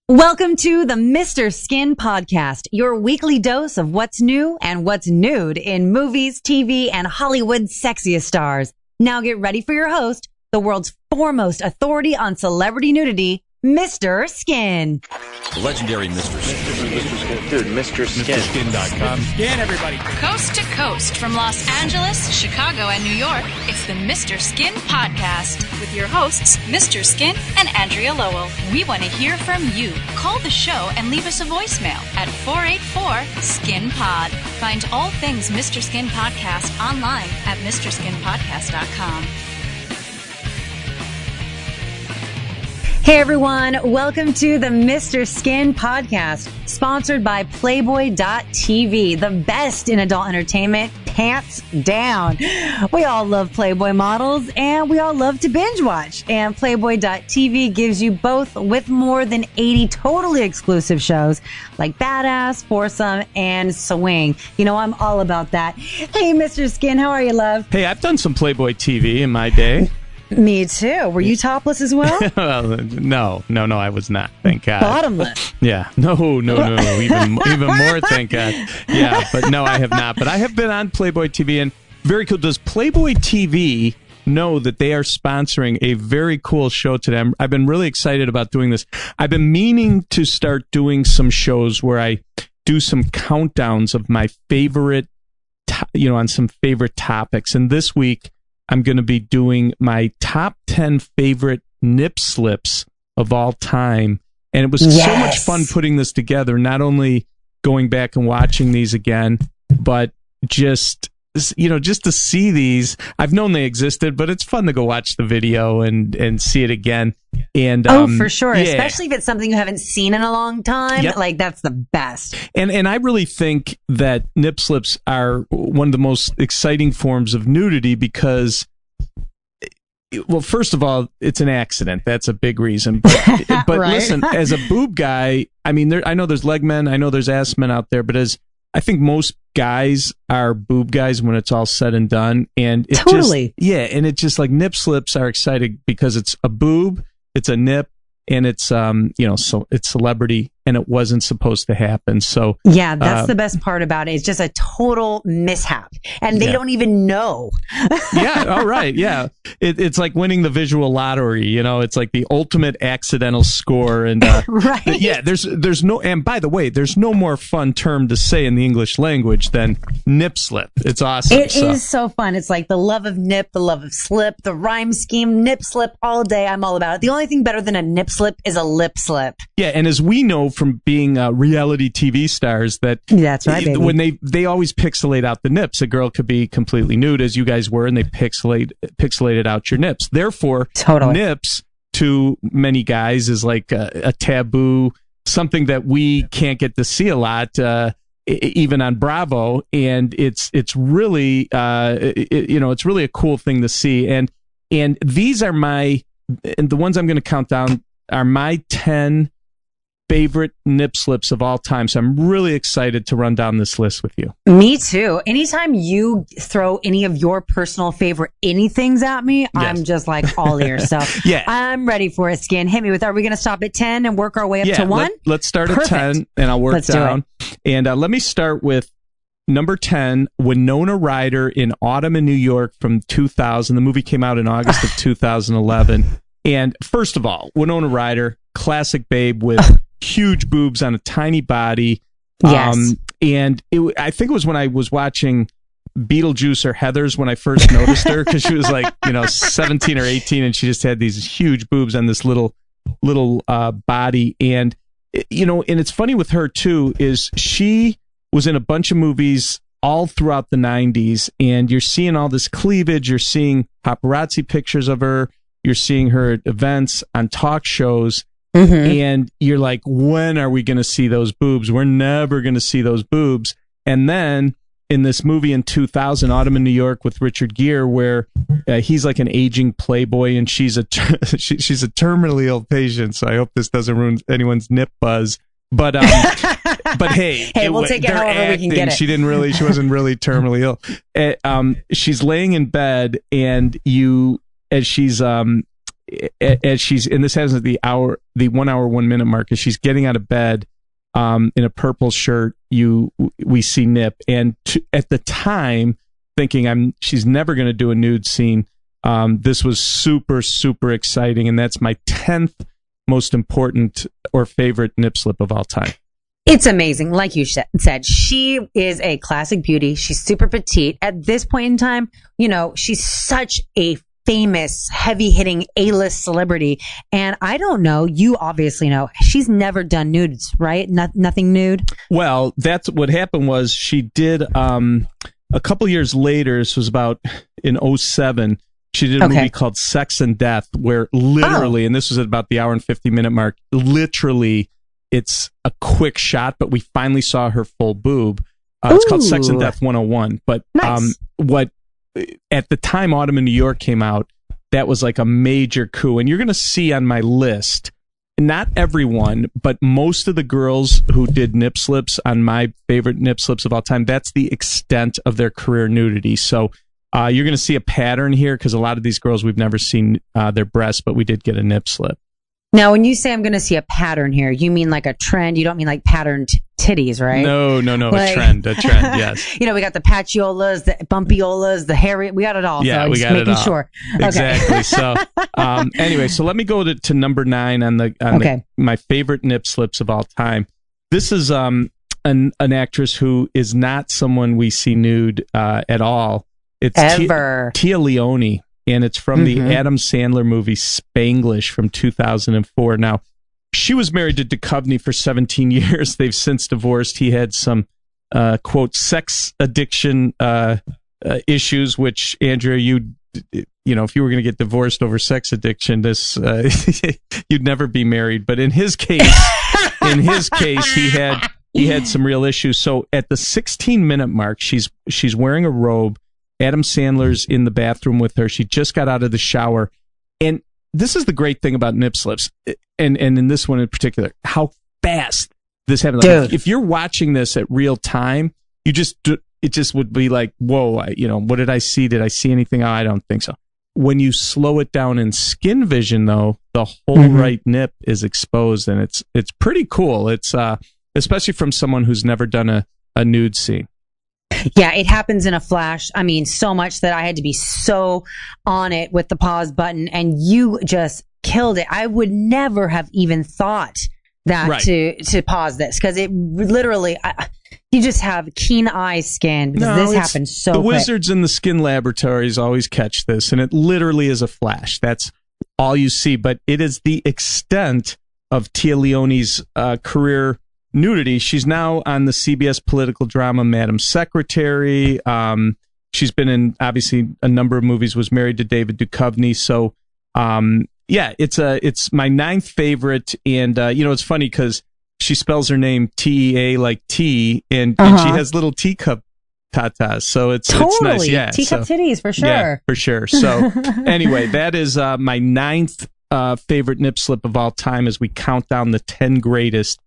Welcome to the Mr. Skin Podcast, your weekly dose of what's new and what's nude in movies, TV, and Hollywood's sexiest stars. Now get ready for your host, the world's foremost authority on celebrity nudity, Mr. Skin. The legendary Mr. Skin. Dude, Mr. Skin. MrSkin.com. Skin, everybody. Coast to coast from Los Angeles, Chicago, and New York, it's the Mr. Skin Podcast with your hosts, Mr. Skin and Andrea Lowell. We want to hear from you. Call the show and leave us a voicemail at 484-SKIN-POD. Find all things Mr. Skin Podcast online at MrSkinPodcast.com. Hey everyone, welcome to the Mr. Skin Podcast, sponsored by Playboy.tv, the best in adult entertainment, pants down. We all love Playboy models and we all love to binge watch. And Playboy.tv gives you both with more than 80 totally exclusive shows like Badass, Foursome, and Swing. You know, I'm all about that. Hey, Mr. Skin, how are you, love? Hey, I've done some Playboy TV in my day. Me too. Were you topless as well? Well, no, I was not. Thank God. Bottomless. Yeah. No. Even more, thank God. Yeah, but no, I have not. But I have been on Playboy TV, and very cool. Does Playboy TV know that they are sponsoring a very cool show today? I've been really excited about doing this. I've been meaning to start doing some shows where I do some countdowns of my favorite, on some favorite topics. And this week, I'm going to be doing my top 10 favorite nip slips of all time. And it was so much fun putting this together, not only going back and watching these again, but just to see these. I've known they existed, but it's fun to go watch the video and see it again. And for sure. Yeah. Especially if it's something you haven't seen in a long time. Yep. Like, that's the best. And I really think that nip slips are one of the most exciting forms of nudity because, well, first of all, it's an accident. That's a big reason. But right? Listen, as a boob guy, I mean, I know there's leg men, I know there's ass men out there, but I think most guys are boob guys when it's all said and done. And it totally. And it's just like nip slips are exciting because it's a boob, it's a nip, and it's so it's celebrity, and it wasn't supposed to happen. So yeah, that's the best part about it. It's just a total mishap, and they don't even know. Yeah. All right. Yeah. It's like winning the visual lottery. It's like the ultimate accidental score. And right. Yeah. There's no. And by the way, there's no more fun term to say in the English language than nip slip. It's awesome. It is so fun. It's like the love of nip, the love of slip, the rhyme scheme, nip slip all day. I'm all about it. The only thing better than a nip slip is a lip slip. Yeah, and as we know from being reality TV stars, that's right, baby. When they always pixelate out the nips. A girl could be completely nude, as you guys were, and they pixelated out your nips. Therefore, nips to many guys is like a taboo, something that we can't get to see a lot, even on Bravo. And it's really it's really a cool thing to see. And these are and the ones I'm going to count down are my 10 favorite nip slips of all time. So I'm really excited to run down this list with you. Me too. Anytime you throw any of your personal favorite anythings at me, yes. I'm just like all ears. So yeah. I'm ready for it, Skin. Hit me with, are we going to stop at 10 and work our way up to 1? Let's start at 10 and I'll work down. And let me start with number 10, Winona Ryder in Autumn in New York from 2000. The movie came out in August of 2011. And first of all, Winona Ryder, classic babe with huge boobs on a tiny body. Yes. And I think it was when I was watching Beetlejuice or Heathers when I first noticed her, because she was like, 17 or 18, and she just had these huge boobs on this little body. And, and it's funny with her too, is she was in a bunch of movies all throughout the 90s, and you're seeing all this cleavage, you're seeing paparazzi pictures of her, you're seeing her at events, on talk shows, and you're like, when are we going to see those boobs? We're never going to see those boobs. And then in this movie in 2000, Autumn in New York with Richard Gere, where he's like an aging playboy and she's a she's a terminally ill patient. So I hope this doesn't ruin anyone's nip buzz. But hey, we'll take it however we can get it. She wasn't really terminally ill. She's laying in bed, and as she's as she's, and this happens at the 1 hour, 1 minute mark, as she's getting out of bed in a purple shirt, we see Nip. And at the time, thinking she's never going to do a nude scene, this was super, super exciting. And that's my 10th most important or favorite nip slip of all time. It's amazing. Like you said, she is a classic beauty. She's super petite. At this point in time, she's such a famous, heavy-hitting A-list celebrity. And I don't know, you obviously know, she's never done nudes, right? Nothing nude? Well, that's what happened was she did, a couple years later, this was about in 2007, she did a movie called Sex and Death, where literally, and this was at about the hour and 50-minute mark, literally, it's a quick shot, but we finally saw her full boob. It's called Sex and Death 101. But nice. What at the time Autumn in New York came out, that was like a major coup. And you're going to see on my list, not everyone, but most of the girls who did nip slips on my favorite nip slips of all time, that's the extent of their career nudity. So you're going to see a pattern here because a lot of these girls, we've never seen their breasts, but we did get a nip slip. Now, when you say I'm going to see a pattern here, you mean like a trend? You don't mean like patterned titties, right? No, like, a trend, yes. We got the patchiolas, the bumpiolas, the hairy, we got it all. Yeah, so we got it all. Making sure. Exactly. So, anyway, so let me go to number 9 on my favorite nip slips of all time. This is an actress who is not someone we see nude at all. It's Tia Leone. And it's from the Adam Sandler movie Spanglish from 2004. Now, she was married to Duchovny for 17 years. They've since divorced. He had some, quote, sex addiction issues, which, Andrea, if you were going to get divorced over sex addiction, you'd never be married. But in his case, he had some real issues. So at the 16-minute mark, she's wearing a robe. Adam Sandler's in the bathroom with her. She just got out of the shower. And this is the great thing about nip slips, and in this one in particular, how fast this happened. Like, if you're watching this at real time, it just would be like, whoa, what did I see? Did I see anything? Oh, I don't think so. When you slow it down in skin vision, though, the whole right nip is exposed, and it's pretty cool. It's especially from someone who's never done a nude scene. Yeah, it happens in a flash. I mean, so much that I had to be so on it with the pause button, and you just killed it. I would never have even thought that to pause this, because it literally, you just have keen eye skin, because this happens so quick. The wizards in the skin laboratories always catch this, and it literally is a flash. That's all you see, but it is the extent of Tia Leone's career nudity. She's now on the CBS political drama Madam Secretary. She's been in, obviously, a number of movies, was married to David Duchovny. So, it's my 9th favorite. And, it's funny because she spells her name T-E-A like tea, and she has little teacup tatas. So it's nice. Yeah. Teacup titties, for sure. Yeah, for sure. So anyway, that is my 9th favorite nip slip of all time as we count down the 10 greatest.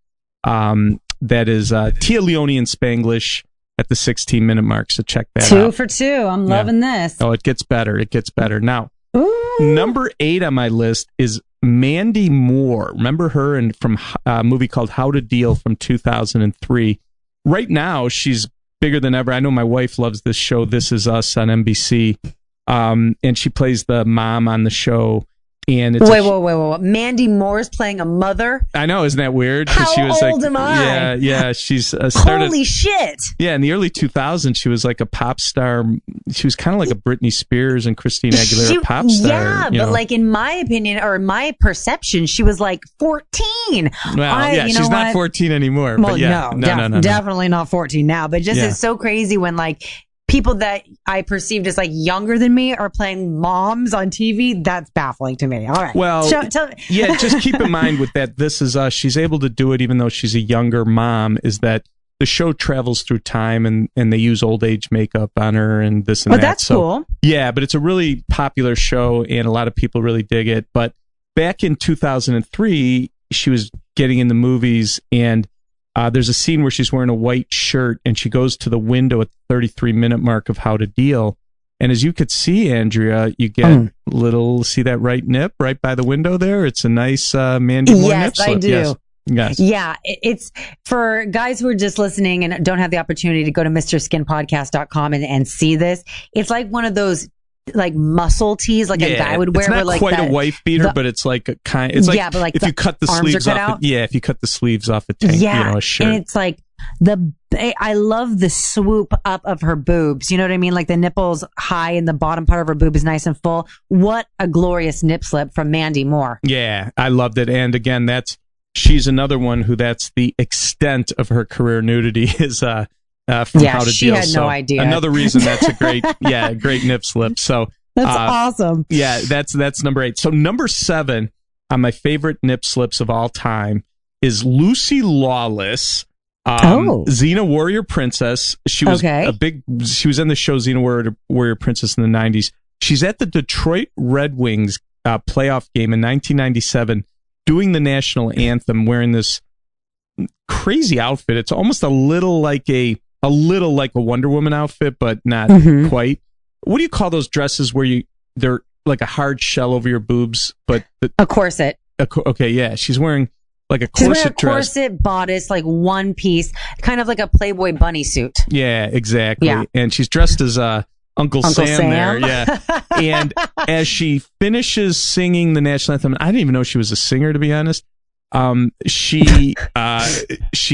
That is Tia Leone in Spanglish at the 16-minute mark. So check that out. 2 for 2. I'm loving this. Oh, it gets better. Now, number 8 on my list is Mandy Moore. Remember her from a movie called How to Deal from 2003. Right now, she's bigger than ever. I know my wife loves this show, This Is Us, on NBC. And she plays the mom on the show. And it's wait. Mandy Moore's playing a mother? I know, isn't that weird? How she was old am I? Yeah. She's started. Holy shit! Yeah, in the early 2000s, she was like a pop star. She was kind of like a Britney Spears and Christina Aguilera pop star. Yeah, but like in my opinion or in my perception, she was like 14. Well, she's not 14 anymore. Well, but no, definitely not 14 now. But it's so crazy when like people that I perceived as like younger than me are playing moms on TV. That's baffling to me. All right. Well, just keep in mind with that, This Is Us, she's able to do it even though she's a younger mom, is that the show travels through time and they use old age makeup on her and this and that. That's cool. Yeah, but it's a really popular show and a lot of people really dig it. But back in 2003, she was getting in the movies, and there's a scene where she's wearing a white shirt and she goes to the window at the 33-minute mark of How to Deal, And as you could see, Andrea, you get see that right nip right by the window there? It's a nice Mandy Moore nip slip. Yes, I do. Yes. Yes. Yeah, it's for guys who are just listening and don't have the opportunity to go to MrSkinPodcast.com and see this. It's like one of those like muscle tees, like a guy would wear. It's not like quite a wife beater, but it's like a kind. It's like, but like if you cut the sleeves off. If you cut the sleeves off a tank, a shirt. And it's like I love the swoop up of her boobs. You know what I mean? Like the nipples high and the bottom part of her boob is nice and full. What a glorious nip slip from Mandy Moore. Yeah, I loved it. And again, she's another one who that's the extent of her career nudity is from How to Deal. She had no idea. Another reason that's a great nip slip. So that's awesome. Yeah, that's number 8. So number 7 on my favorite nip slips of all time is Lucy Lawless. Xena Warrior Princess. She was she was in the show Xena Warrior Princess in the 90s. She's at the Detroit Red Wings playoff game in 1997 doing the national anthem wearing this crazy outfit. It's almost a little like a Wonder Woman outfit, but not quite. What do you call those dresses where they're like a hard shell over your boobs, but a corset? Okay, yeah. She's wearing like a corset dress. Corset bodice, like one piece, kind of like a Playboy bunny suit. Yeah, exactly. Yeah. And she's dressed as Uncle Sam there. Yeah. And as she finishes singing the national anthem, I didn't even know she was a singer, to be honest. She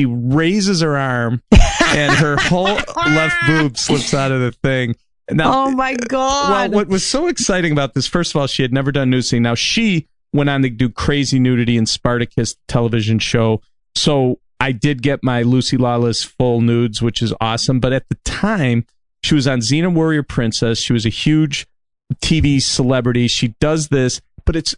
raises her arm and her whole left boob slips out of the thing. Now, oh my God. Well, what was so exciting about this, first of all, she had never done nude scene. Now she went on to do Crazy Nudity in Spartacus television show. So I did get my Lucy Lawless full nudes, which is awesome. But at the time, she was on Xena Warrior Princess. She was a huge TV celebrity. She does this, but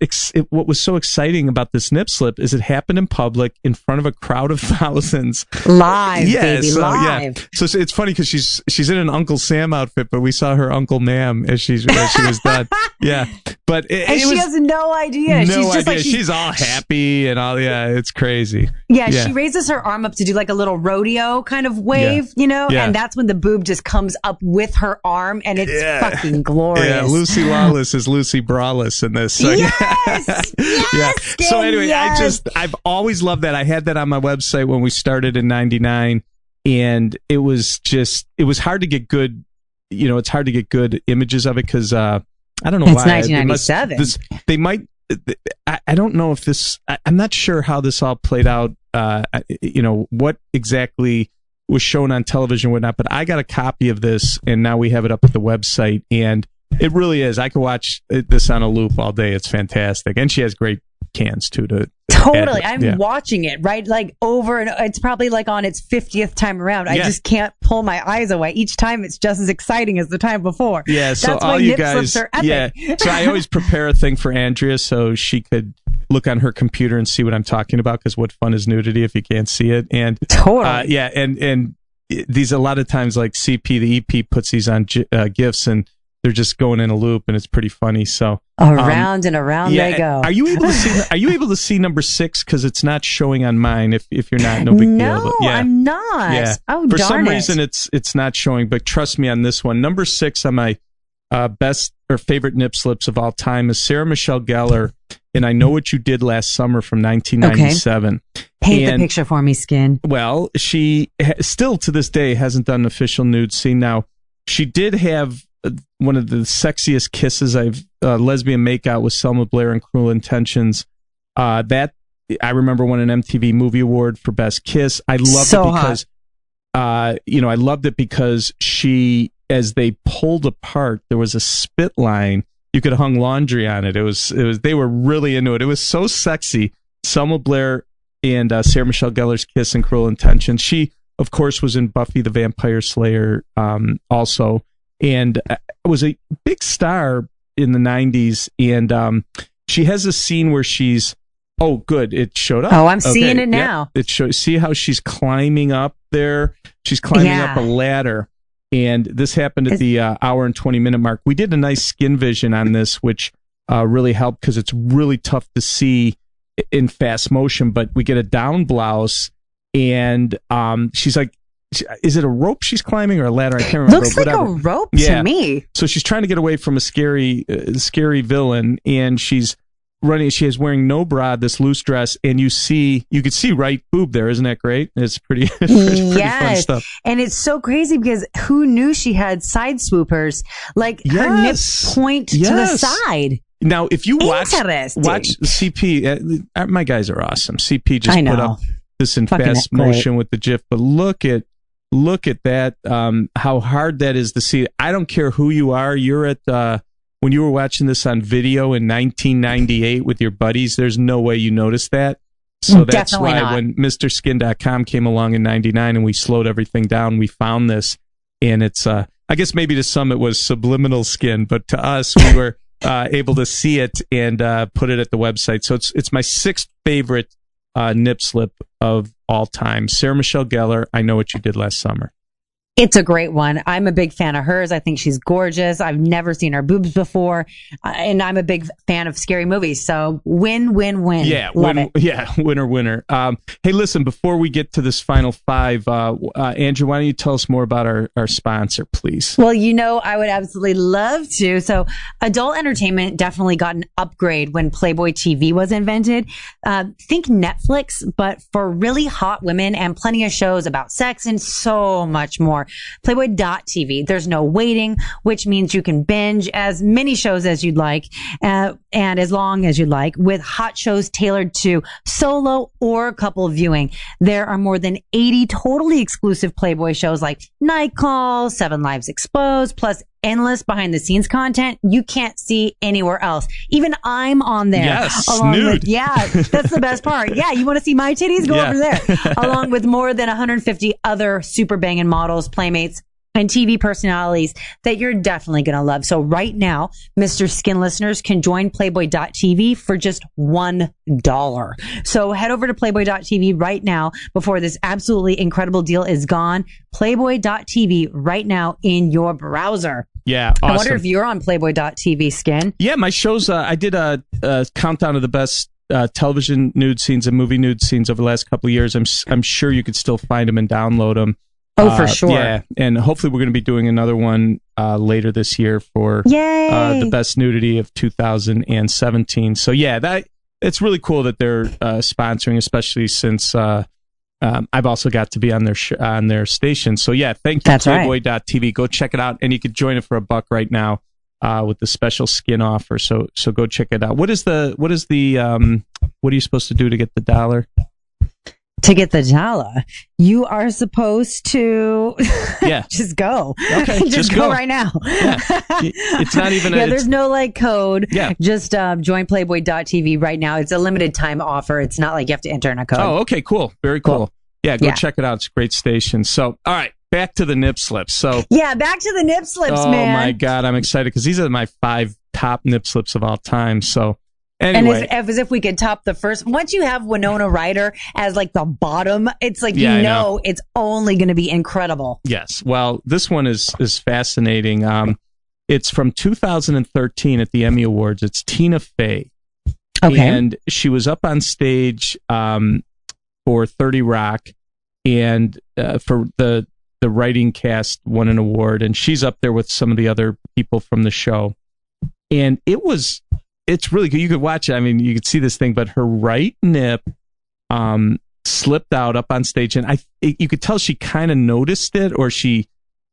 what was so exciting about this nip slip is it happened in public in front of a crowd of thousands. Live, baby, live. Yeah. So it's funny because she's in an Uncle Sam outfit, but we saw her Uncle Ma'am as she was done. Yeah, but she has no idea. She's just like she's all happy and all. Yeah, it's crazy. Yeah, she raises her arm up to do like a little rodeo kind of wave, and that's when the boob just comes up with her arm, and it's fucking glorious. Yeah, Lucy Lawless is Lucy Braless in this. So, yes, yes. So anyway, I've always loved that. I had that on my website when we started in '99, and it was hard to get good. It's hard to get good images of it because I don't know why. It's 1997. They might. I don't know if this. I'm not sure how this all played out. What exactly was shown on television, whatnot. But I got a copy of this, and now we have it up at the website, and it really is. I could watch this on a loop all day. It's fantastic, and she has great cans too. Totally, I'm watching it right, like over and it's probably like on its 50th time around. I just can't pull my eyes away. Each time, it's just as exciting as the time before. Yeah, so that's all why you nip guys, slips are epic. So I always prepare a thing for Andrea so she could look on her computer and see what I'm talking about. Because what fun is nudity if you can't see it? And totally, and these a lot of times like CP the EP puts these on GIFs and they're just going in a loop and it's pretty funny. So around and around they go. Are you able to see? Are you able to see number 6? Because it's not showing on mine. If you're not, no big deal. But I'm not. Yeah. Oh, for darn some it. reason it's not showing. But trust me on this one. Number 6 on my best or favorite nip slips of all time is Sarah Michelle Gellar, and I Know What You Did Last Summer from 1997. Okay. Paint the picture for me, Skin. Well, she still to this day hasn't done an official nude scene. Now she did have one of the sexiest kisses lesbian makeout with Selma Blair in Cruel Intentions. That I remember won an MTV Movie Award for Best Kiss. I loved it because, I loved it because she, as they pulled apart, there was a spit line. You could have hung laundry on it. It was. They were really into it. It was so sexy. Selma Blair and Sarah Michelle Gellar's kiss in Cruel Intentions. She, of course, was in Buffy the Vampire Slayer also. And was a big star in the 90s. And she has a scene where she's, oh, good, it showed up. Oh, I'm seeing it now. It shows. See how she's climbing up there? She's climbing up a ladder. And this happened at the hour and 20-minute mark. We did a nice skin vision on this, which really helped because it's really tough to see in fast motion. But we get a down blouse, and she's is it a rope she's climbing or a ladder? I can't remember. Looks like a rope to me. So she's trying to get away from a scary villain, and she's running. She is wearing no bra, this loose dress, and you could see right boob there. Isn't that great? It's pretty, pretty fun stuff. And it's so crazy because who knew she had side swoopers? Like her nips point to the side. Now, if you watch CP, my guys are awesome. CP just put up this in fast motion with the GIF, but look at that, how hard that is to see. I don't care who you are. You're at when you were watching this on video in 1998 with your buddies, there's no way you noticed that. So that's Definitely why not. when MrSkin.com came along in 99 and we slowed everything down, we found this. And it's, I guess maybe to some it was subliminal skin, but to us, we were able to see it and put it at the website. So it's my 6th favorite nip slip of all time. Sarah Michelle Gellar, I Know What You Did Last Summer. It's a great one. I'm a big fan of hers. I think she's gorgeous. I've never seen her boobs before. And I'm a big fan of scary movies. So win, win, win. Yeah, Love it. Yeah, winner, winner. Hey, listen, before we get to this final 5, Andrew, why don't you tell us more about our sponsor, please? Well, I would absolutely love to. So adult entertainment definitely got an upgrade when Playboy TV was invented. Think Netflix, but for really hot women and plenty of shows about sex and so much more. Playboy.tv. There's no waiting, which means you can binge as many shows as you'd like and as long as you'd like, with hot shows tailored to solo or couple viewing. There are more than 80 totally exclusive Playboy shows like Night Call, 7 Lives Exposed, plus endless behind the scenes content you can't see anywhere else. Even I'm on there. Yes, nude. That's the best part. Yeah, you want to see my titties? Go over there. Along with more than 150 other super banging models, playmates, and TV personalities that you're definitely going to love. So right now, Mr. Skin listeners can join Playboy.tv for just $1. So head over to Playboy.tv right now before this absolutely incredible deal is gone. Playboy.tv right now in your browser. Yeah, awesome. I wonder if you're on Playboy.tv, Skin. Yeah, my shows, I did a countdown of the best television nude scenes and movie nude scenes over the last couple of years. I'm sure you could still find them and download them. Oh, for sure. Yeah, and hopefully we're going to be doing another one later this year for the best nudity of 2017. So yeah, it's really cool that they're sponsoring, especially since I've also got to be on their station. So yeah, thank you, Playboy.tv. Go check it out, and you could join it for $1 right now with the special skin offer. So go check it out. What are you supposed to do to get the $1? To get the $1, you are supposed to just go. Okay, just go right now. Yeah. It's not even there's no code. Yeah. Just join Playboy.tv right now. It's a limited time offer. It's not like you have to enter in a code. Oh, okay, cool. Very cool. Yeah, go check it out. It's a great station. So, all right, back to the nip slips. So back to the nip slips, man. Oh my God, I'm excited because these are my 5 top nip slips of all time. So anyway. And as if we could top the first. Once you have Winona Ryder as the bottom, it's it's only going to be incredible. Yes. Well, this one is fascinating. It's from 2013 at the Emmy Awards. It's Tina Fey. Okay. And she was up on stage for 30 Rock, and for the writing cast won an award, and she's up there with some of the other people from the show. And it's really good. You could watch it. I mean, you could see this thing, but her right nip slipped out up on stage, and you could tell she kind of noticed it, or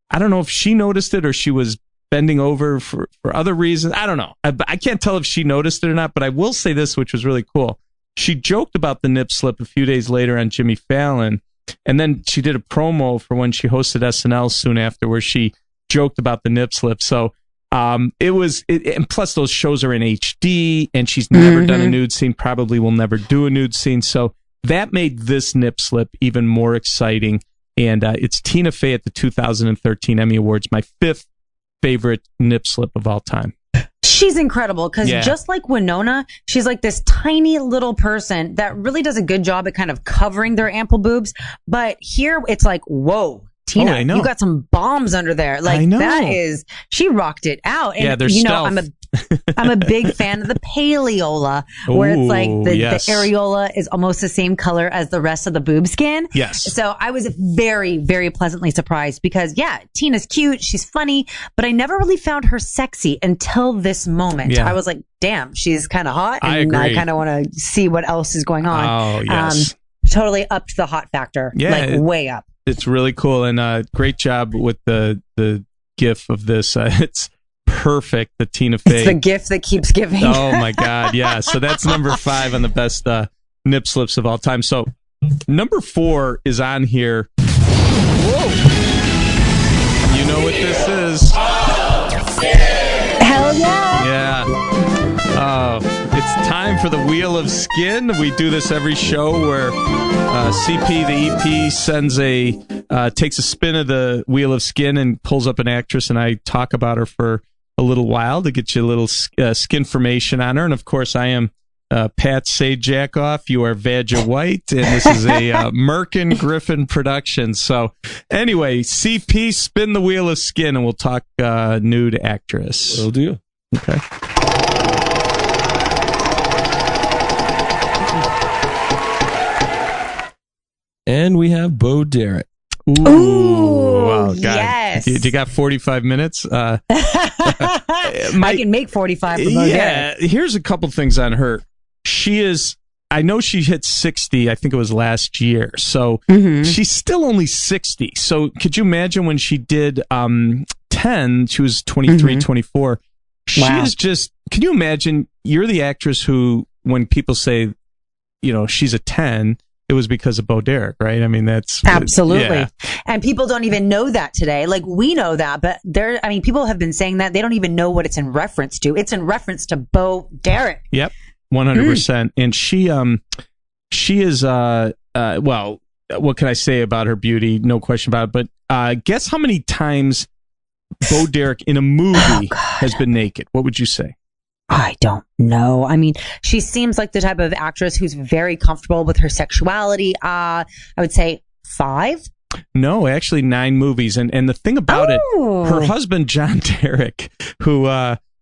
I don't know if she noticed it or she was bending over for other reasons. I don't know. I can't tell if she noticed it or not, but I will say this, which was really cool. She joked about the nip slip a few days later on Jimmy Fallon, and then she did a promo for when she hosted SNL soon after where she joked about the nip slip. So and plus those shows are in HD, and she's never done a nude scene, probably will never do a nude scene. So that made this nip slip even more exciting. And it's Tina Fey at the 2013 Emmy Awards, my 5th favorite nip slip of all time. She's incredible because just like Winona, she's like this tiny little person that really does a good job at kind of covering their ample boobs. But here it's like, whoa. Tina, you got some bombs under there. Like, that is, she rocked it out. And, yeah, there's stealth. I'm a I'm a big fan of the paleola, where it's like the areola is almost the same color as the rest of the boob skin. Yes. So I was very, very pleasantly surprised because, yeah, Tina's cute. She's funny, but I never really found her sexy until this moment. Yeah. I was like, damn, she's kind of hot. And I kind of want to see what else is going on. Oh, yes. Totally upped the hot factor. Yeah, like way up. It's really cool. And great job with the gif of this. It's perfect. The Tina Fey. It's the gift that keeps giving. Oh my God. Yeah. So that's number 5 on the best nip slips of all time. So number 4 is on here. Whoa. You know what this is? Hell yeah. Yeah. It's time for the Wheel of Skin. We do this every show where CP, the EP, takes a spin of the Wheel of Skin and pulls up an actress, and I talk about her for a little while to get you a little skin formation on her. And of course, I am Pat Say Jackoff. You are Vadja White, and this is a Merkin Griffin production. So anyway, CP, spin the Wheel of Skin, and we'll talk nude actress. Will do. Okay. And we have Bo Derek. Ooh, wow, God. Yes. You got 45 minutes? I can make 45 from Bo Derek. Here's a couple things on her. I know she hit 60, I think it was last year. So she's still only 60. So could you imagine when she did 10, she was 23, 24. She is just, can you imagine, you're the actress who, when people say, she's a 10, it was because of Bo Derek, right? I mean, that's absolutely. Yeah. And people don't even know that today. Like, we know that, but people have been saying that they don't even know what it's in reference to. It's in reference to Bo Derek. Yep. 100%. And she is, well, what can I say about her beauty? No question about it. But guess how many times Bo Derek in a movie has been naked? What would you say? I don't know. I mean, she seems like the type of actress who's very comfortable with her sexuality. I would say 5. No, actually 9 movies. And the thing about it, her husband, John Derek, who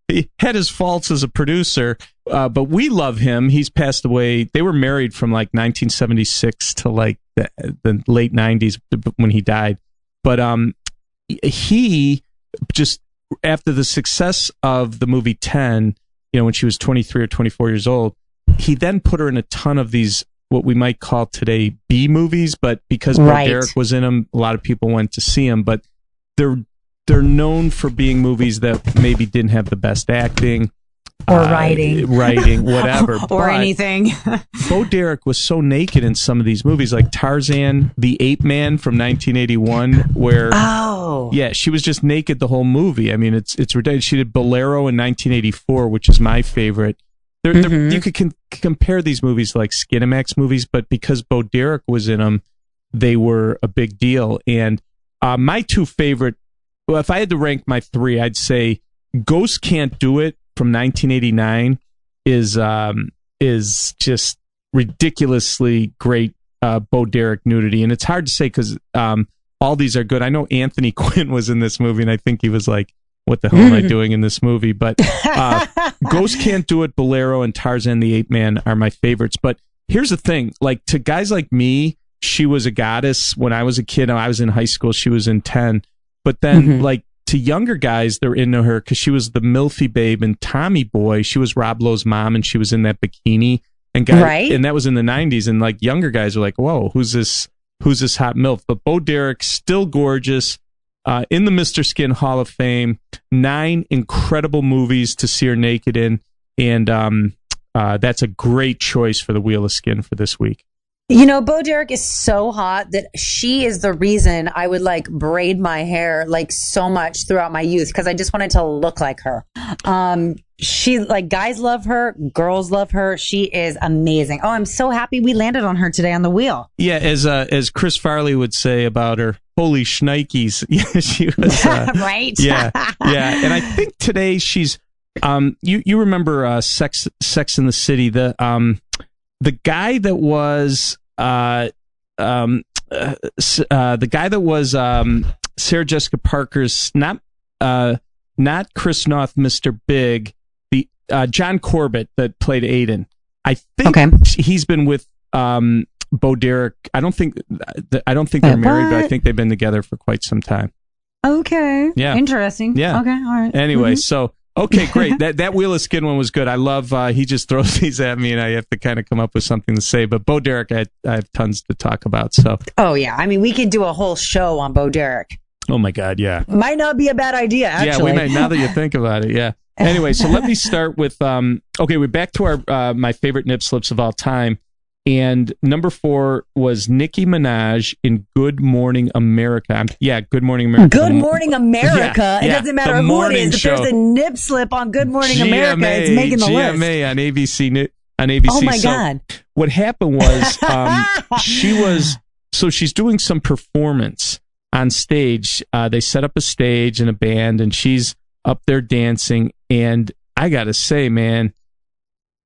he had his faults as a producer, but we love him. He's passed away. They were married from like 1976 to like the late 90s when he died. But he just, after the success of the movie 10, when she was 23 or 24 years old, he then put her in a ton of these, what we might call today B movies, but because Bo Derek was in them, a lot of people went to see him, but they're known for being movies that maybe didn't have the best acting. Or writing, whatever. or anything. Bo Derek was so naked in some of these movies, like Tarzan, the Ape Man from 1981, where she was just naked the whole movie. I mean, it's ridiculous. She did Bolero in 1984, which is my favorite. You could compare these movies to like Skinamax movies, but because Bo Derek was in them, they were a big deal. And my 2 favorite, well, if I had to rank my 3, I'd say Ghost Can't Do It from 1989 is just ridiculously great Bo Derek nudity, and it's hard to say because all these are good. I know Anthony Quinn was in this movie, and I think he was like, "What the hell am I doing in this movie?" But Ghost Can't Do It, Bolero, and Tarzan the Ape Man are my favorites. But here's the thing: like to guys like me, she was a goddess when I was a kid. I was in high school; she was in 10. But then, like, to younger guys, they're into her because she was the milfy babe in Tommy Boy. She was Rob Lowe's mom, and she was in that bikini. And guys, and that was in the 90s. And like younger guys were like, "Whoa, who's this hot milf?" But Bo Derek, still gorgeous, in the Mr. Skin Hall of Fame. 9 incredible movies to see her naked in, and that's a great choice for the Wheel of Skin for this week. Bo Derek is so hot that she is the reason I would like braid my hair like so much throughout my youth because I just wanted to look like her. She like guys love her, girls love her. She is amazing. Oh, I'm so happy we landed on her today on the wheel. Yeah, as Chris Farley would say about her, holy shnikes. Yeah, she was right. Yeah, and I think today she's you remember Sex in the City, the guy that was the guy that was Sarah Jessica Parker's not Chris Noth, Mr. Big. John Corbett that played Aiden. I think he's been with Bo Derek. I don't think they're married, but I think they've been together for quite some time. Okay. Yeah. Interesting. Yeah. Okay. All right. Anyway, so okay, great. That Wheel of Skin one was good. I love. He just throws these at me, and I have to kind of come up with something to say. But Bo Derek, I have tons to talk about. So. Oh yeah, I mean, we could do a whole show on Bo Derek. Oh my God, yeah. Might not be a bad idea. Actually. Yeah, we might. Now that you think about it, yeah. Anyway, so let me start with. Okay, we're back to our my favorite nip slips of all time. And number 4 was Nicki Minaj in Good Morning America. Good Morning America. Good Morning America. Yeah, it doesn't matter who it is. If there's a nip slip on Good Morning America, it's making the list. GMA on ABC. Oh my God. What happened was she's doing some performance on stage. They set up a stage and a band, and she's up there dancing. And I got to say, man,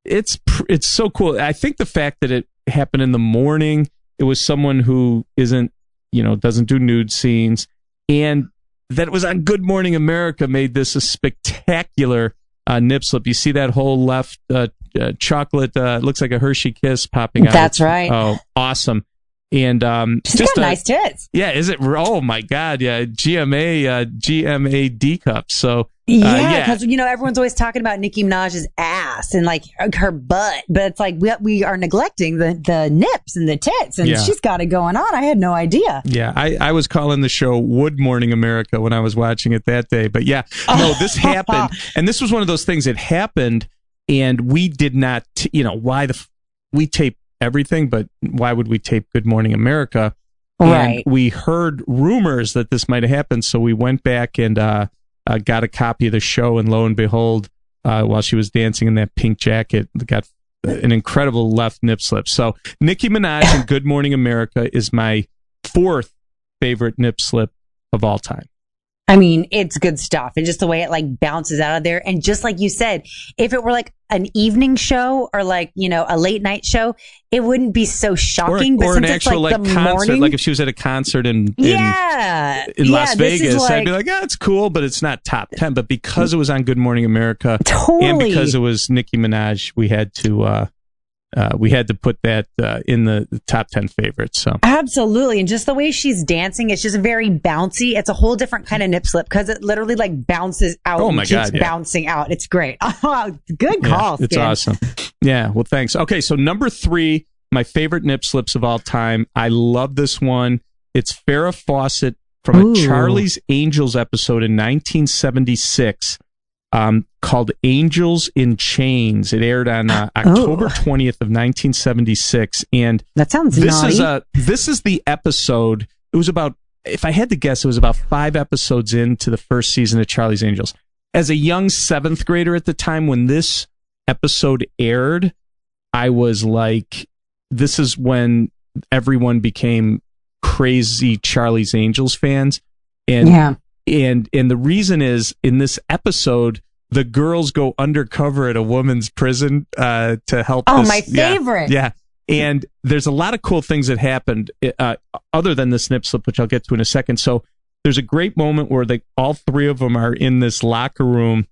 it's so cool. I think the fact that it happened in the morning, it was someone who doesn't do nude scenes, and that it was on Good Morning America made this a spectacular nip slip. You see that whole left chocolate, looks like a Hershey Kiss popping out. That's right. Oh, awesome. And she's got nice tits. Yeah, is it? Oh my God, yeah. GMA D cup. So because everyone's always talking about Nicki Minaj's ass and like her butt, but it's like we are neglecting the nips and the tits, and she's got it going on. I had no idea. Yeah, I was calling the show Wood Morning America when I was watching it that day, but this happened, and this was one of those things that happened, and we did not, we tape everything, but why would we tape Good Morning America? Right. And we heard rumors that this might have happened, so we went back and got a copy of the show, and lo and behold, while she was dancing in that pink jacket, got an incredible left nip slip. So Nicki Minaj in Good Morning America is my 4th favorite nip slip of all time. I mean, it's good stuff. And just the way it like bounces out of there. And just like you said, if it were like an evening show or like, a late night show, it wouldn't be so shocking. Or an actual like concert, morning, like if she was at a concert in Las Vegas, I'd be like, it's cool, but it's not top 10. But because it was on Good Morning America, and because it was Nicki Minaj, we had to put that in the top 10 favorites. So absolutely. And just the way she's dancing, it's just very bouncy. It's a whole different kind of nip slip because it literally like bounces out and keeps bouncing out. It's great. Oh, good call. It's awesome. Yeah. Well, thanks. Okay. So number 3, my favorite nip slips of all time. I love this one. It's Farrah Fawcett from a Charlie's Angels episode in 1976. Called Angels in Chains. It aired on October 20th of 1976, and that sounds naughty. This is the episode. It was about, if I had to guess, it was about 5 episodes into the first season of Charlie's Angels. As a young 7th grader at the time when this episode aired, I was like, this is when everyone became crazy Charlie's Angels fans, and the reason is, in this episode, the girls go undercover at a woman's prison to help. Oh, my favorite. Yeah. And there's a lot of cool things that happened other than the snip slip, which I'll get to in a second. So there's a great moment where all 3 of them are in this locker room,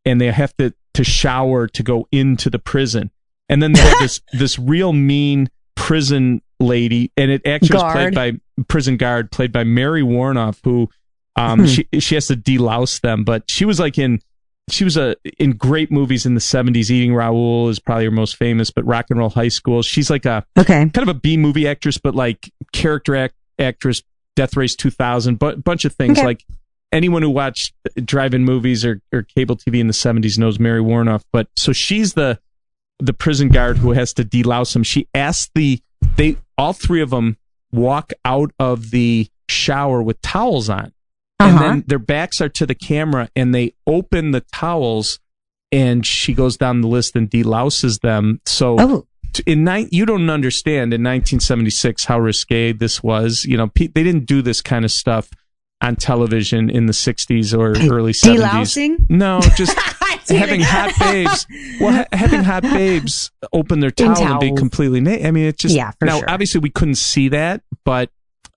and they have to shower to go into the prison. And then they have this real mean prison lady, and it actually was played by prison guard, played by Mary Warnoff, who she has to delouse them, but she was like in in great movies in the 70s. Eating Raoul is probably her most famous, but Rock and Roll High School. She's like a kind of a B movie actress, but like character actress, Death Race 2000, but bunch of things. Like anyone who watched drive-in movies or cable TV in the 70s knows Mary Warnoff. But so she's the prison guard who has to delouse them. She asked all 3 of them walk out of the shower with towels on. And then their backs are to the camera, and they open the towels, and she goes down the list and delouses them. So you don't understand in 1976 how risque this was. They didn't do this kind of stuff on television in the 60s or early 70s. Delousing? No, just having hot babes. Well, having hot babes open their towel and be completely naked. I mean, it's just now. Obviously, we couldn't see that, but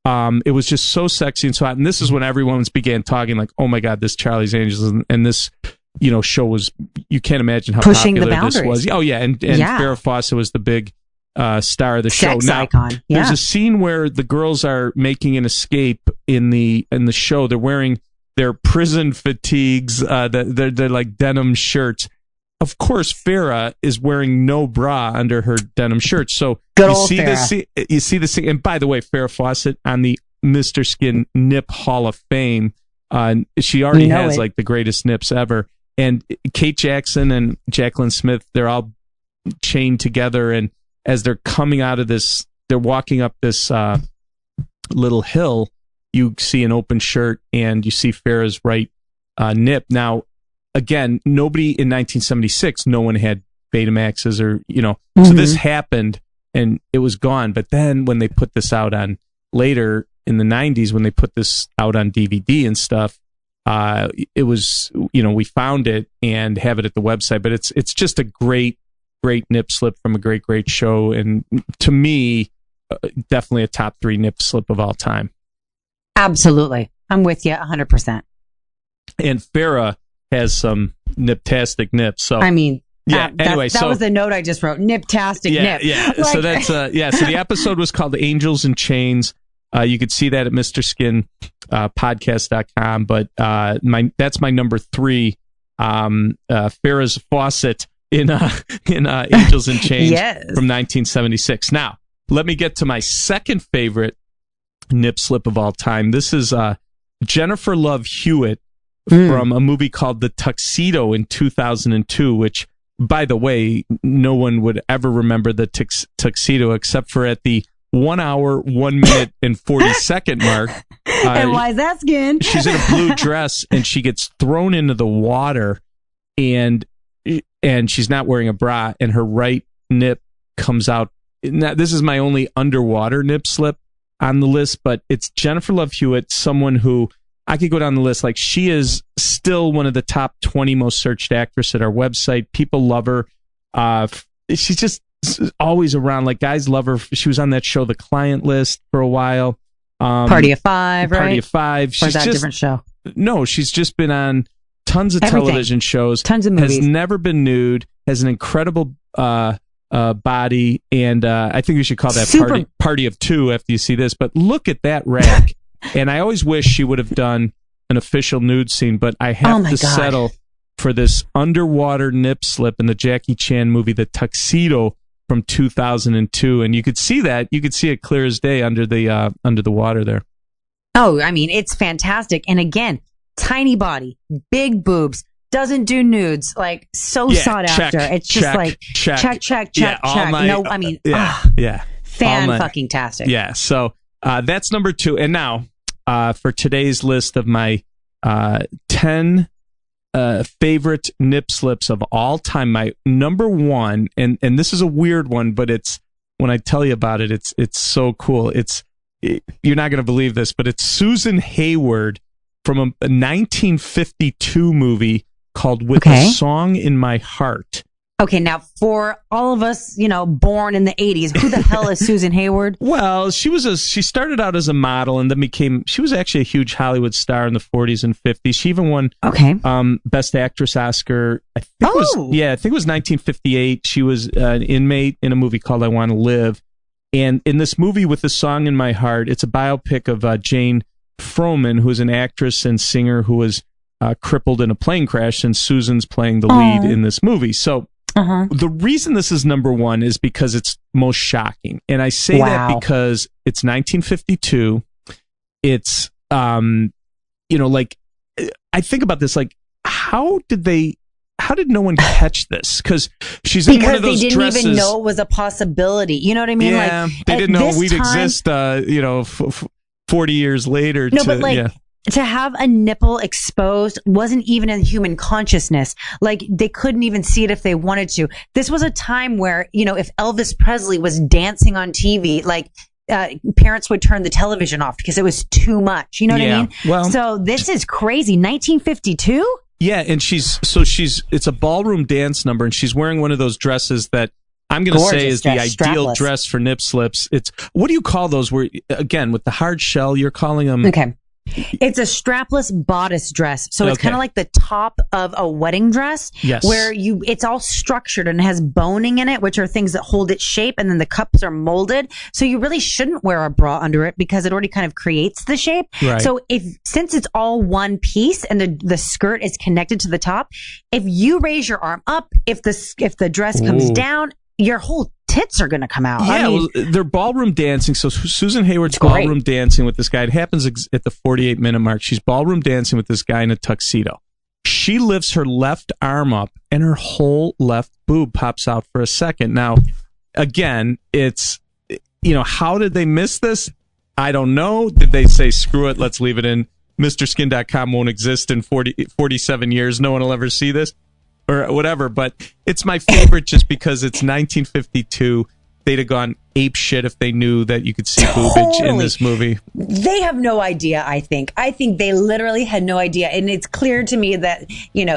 it was just so sexy and so hot. And this is when everyone began talking like, "Oh my God, this Charlie's Angels and this show was, you can't imagine how pushing the popular this boundaries. was. Oh yeah, and Farrah Fawcett was the big star of the show. Sex now, icon. Yeah. There's a scene where the girls are making an escape in the show. They're wearing their prison fatigues. They're like denim shirts. Of course, Farrah is wearing no bra under her denim shirt. So you see this scene. And by the way, Farrah Fawcett on the Mr. Skin Nip Hall of Fame. She already has like the greatest nips ever. And Kate Jackson and Jacqueline Smith, they're all chained together. And as they're coming out of this, they're walking up this little hill. You see an open shirt and you see Farrah's right nip. Now, again, nobody in 1976, no one had Betamaxes or, so this happened and it was gone. But then when they put this out on later in the 90s, when they put this out on DVD and stuff, it was, we found it and have it at the website. But it's just a great nip slip from a great show. And to me, definitely a top 3 nip slip of all time. Absolutely. I'm with you 100%. And Farrah has some niptastic nips. So anyway, that was the note I just wrote. Niptastic nip. Yeah. So that's So the episode was called Angels in Chains. You could see that at MrSkinPodcast.com. But that's my number 3. Farrah's Fawcett in Angels in Chains from 1976. Now, let me get to my second favorite nip slip of all time. This is Jennifer Love Hewitt from a movie called The Tuxedo in 2002, which, by the way, no one would ever remember the Tuxedo except for at the 1 hour, 1 minute, and 40-second mark. And why is that, Skin? She's in a blue dress and she gets thrown into the water and she's not wearing a bra and her right nip comes out. Now, this is my only underwater nip slip on the list, but it's Jennifer Love Hewitt, someone who I could go down the list. Like, she is still one of the top 20 most searched actresses at our website. People love her. She's just always around. Like, guys love her. She was on that show, The Client List, for a while. Party of Five, right? Party of Five. She's just a different show. No, she's just been on tons of television shows. Tons of movies. Has never been nude. Has an incredible body, and I think we should call that party of 2 after you see this. But look at that rack. And I always wish she would have done an official nude scene, but I have to settle for this underwater nip slip in the Jackie Chan movie, The Tuxedo from 2002. And you could see that. You could see it clear as day under the water there. Oh, I mean, it's fantastic. And again, tiny body, big boobs, doesn't do nudes, like sought after. It's just like check. No, I mean, fan-fucking-tastic. Yeah, so that's number 2. And now, for today's list of my 10 favorite nip slips of all time, my number 1, and this is a weird one, but it's, when I tell you about it, it's so cool. You're not going to believe this, but it's Susan Hayward from a 1952 movie called With a Song in My Heart. Okay, now for all of us, born in the 80s, who the hell is Susan Hayward? Well, she started out as a model and then she was actually a huge Hollywood star in the 40s and 50s. She even won Best Actress Oscar. I think it was 1958. She was an inmate in a movie called I Want to Live. And in this movie, With a Song in My Heart, it's a biopic of Jane Froman, who is an actress and singer who was crippled in a plane crash, and Susan's playing the lead in this movie. So the reason this is number 1 is because it's most shocking. And I say that because it's 1952. It's, I think about this, like, how did no one catch this? Because she's in one of those dresses. Because they didn't even know it was a possibility. You know what I mean? Yeah, like, they didn't know we'd exist, 40 years later. To have a nipple exposed wasn't even in human consciousness. Like, they couldn't even see it if they wanted to. This was a time where, if Elvis Presley was dancing on TV, like, parents would turn the television off because it was too much. You know what I mean? Well, so this is crazy. 1952? Yeah, and it's a ballroom dance number, and she's wearing one of those dresses that I'm going to say is the ideal dress for nip slips. What do you call those? Where, again, with the hard shell, you're calling them... Okay. It's a strapless bodice dress. So it's Okay. kind of like the top of a wedding dress. Yes. Where it's all structured and has boning in it, which are things that hold its shape. And then the cups are molded. So you really shouldn't wear a bra under it because it already kind of creates the shape. Right. So since it's all one piece and the skirt is connected to the top, if you raise your arm up, if the dress comes down, your whole tits are going to come out. Yeah, I mean, they're ballroom dancing. So Susan Hayward's great. ballroom dancing with this guy. It happens at the 48-minute mark. She's ballroom dancing with this guy in a tuxedo. She lifts her left arm up, and her whole left boob pops out for a second. Now, again, it's, how did they miss this? I don't know. Did they say, screw it, let's leave it in? MrSkin.com won't exist in 47 years. No one will ever see this. Or whatever, but it's my favorite just because it's 1952. They'd have gone ape shit if they knew that you could see boobage in this movie. They have no idea, I think. I think they literally had no idea. And it's clear to me that,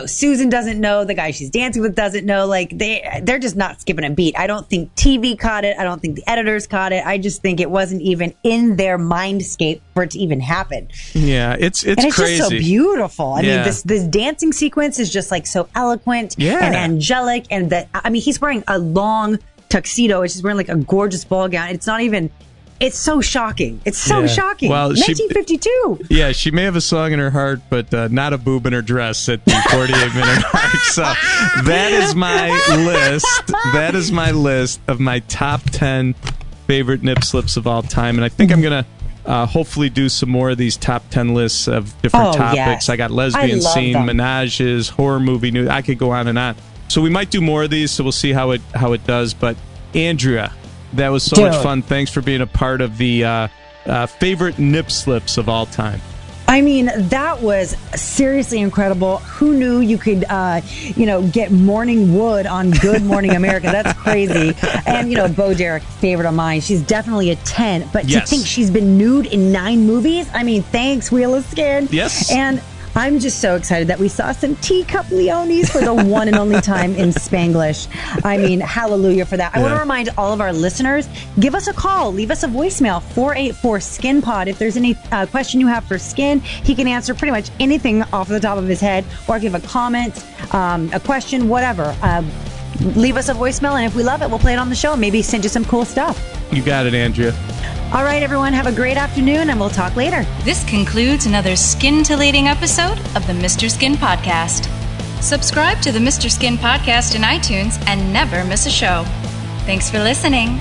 Susan doesn't know, the guy she's dancing with doesn't know. Like, they're just not skipping a beat. I don't think TV caught it. I don't think the editors caught it. I just think it wasn't even in their mindscape for it to even happen. Yeah, it's and it's crazy. just so beautiful. I Yeah. mean, this dancing sequence is just like so eloquent and angelic. And he's wearing a long tuxedo. She's wearing like a gorgeous ball gown. It's not even. It's so shocking. It's so shocking. Well, 1952. Yeah, she may have a song in her heart, but not a boob in her dress at the 48-minute mark. So that is my list. That is my list of my top 10 favorite nip slips of all time. And I think I'm going to hopefully do some more of these top 10 lists of different topics. Yes. I got lesbian scene, them. menages, horror movie news. I could go on and on. So we might do more of these, so we'll see how it does. But Andrea, that was so much fun. Thanks for being a part of the favorite nip slips of all time. I mean, that was seriously incredible. Who knew you could, get Morning Wood on Good Morning America? That's crazy. And, Bo Derek, favorite of mine. She's definitely a 10. But to think she's been nude in 9 movies, I mean, thanks, Wheel of Skin. Yes. And I'm just so excited that we saw some teacup Leonis for the one and only time in Spanglish. I mean, hallelujah for that. I want to remind all of our listeners, give us a call. Leave us a voicemail, 484-SKIN-POD. If there's any question you have for Skin, he can answer pretty much anything off the top of his head. Or if you have a comment, a question, whatever. Leave us a voicemail, and if we love it, we'll play it on the show and maybe send you some cool stuff. You got it, Andrea. All right, everyone, have a great afternoon, and we'll talk later. This concludes another scintillating episode of the Mr. Skin Podcast. Subscribe to the Mr. Skin Podcast in iTunes and never miss a show. Thanks for listening.